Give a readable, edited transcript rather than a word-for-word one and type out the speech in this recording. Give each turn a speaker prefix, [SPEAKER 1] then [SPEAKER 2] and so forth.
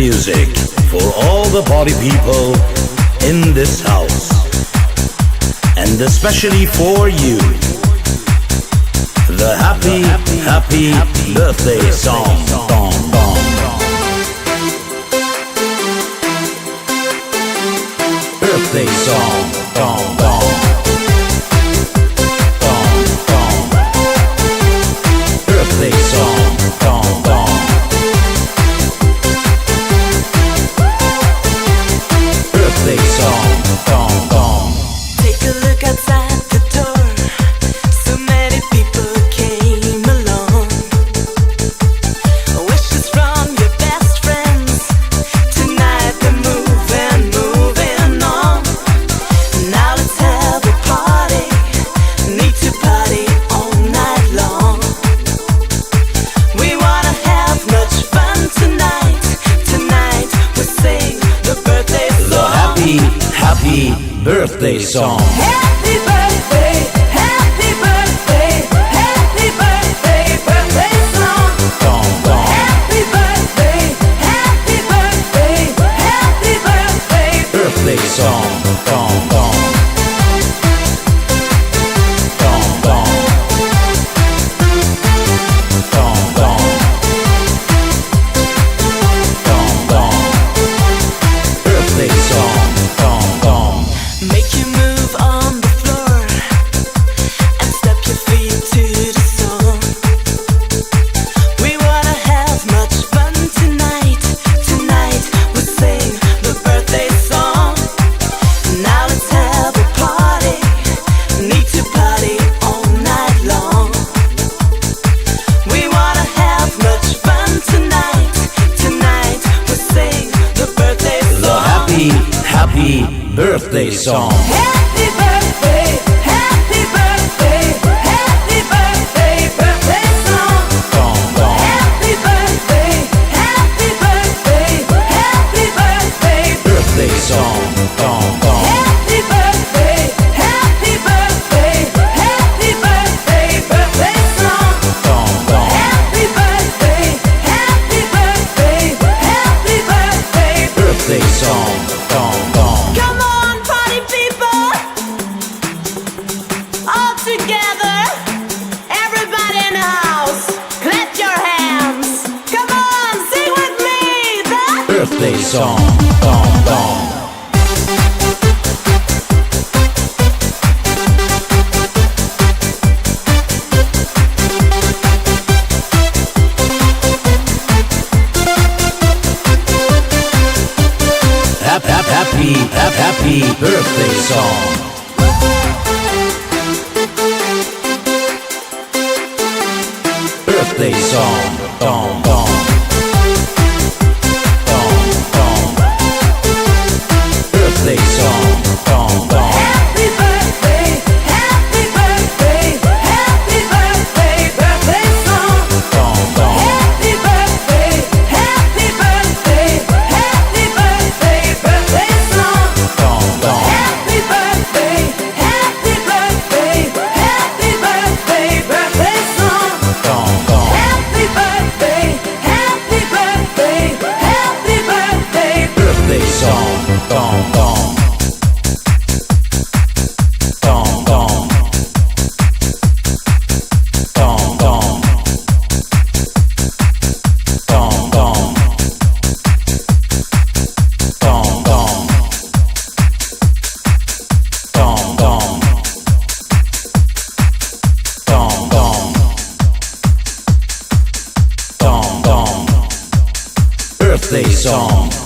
[SPEAKER 1] music for all the party people in this house, and especially for you. The happy, happy birthday song. Birthday song. Birthday song. Birthday song.
[SPEAKER 2] Take a look outside the door. So many people came along. Wishes from your best friends. Tonight they're moving on. Now let's have a party. Need to party all night long. We wanna have much fun tonight. Tonight we'll sing the birthday song.
[SPEAKER 1] The happy birthday song.
[SPEAKER 2] Happy birthday, happy birthday, happy birthday, birthday song. Happy birthday, happy birthday, happy birthday,
[SPEAKER 1] Birthday song. Birthday song.
[SPEAKER 2] Make you move on the floor and step your feet to the song. We wanna have much fun tonight. Tonight we'll sing the birthday song. Now let's have a party. Need to party all night long. We wanna have much fun tonight. Tonight we'll sing the birthday song.
[SPEAKER 1] The happy birthday song.
[SPEAKER 2] Happy birthday, happy birthday, happy birthday, birthday song. Happy birthday, happy birthday, happy birthday,
[SPEAKER 1] Birthday song.
[SPEAKER 2] happy birthday, happy birthday, happy birthday, birthday song. Happy birthday, happy birthday, happy birthday,
[SPEAKER 1] Birthday song.
[SPEAKER 2] Come on, party people, all together, everybody in the house, clap your hands. Come on, sing with me, the
[SPEAKER 1] Birthday song. Happy birthday song. Birthday song. Birthday song.
[SPEAKER 2] happy birthday, happy birthday, happy birthday, birthday song. Happy birthday, happy birthday, happy birthday, birthday song. Happy birthday, happy birthday, happy birthday, birthday song. Happy birthday, happy birthday, happy birthday.
[SPEAKER 1] Birthday song. Birthday song.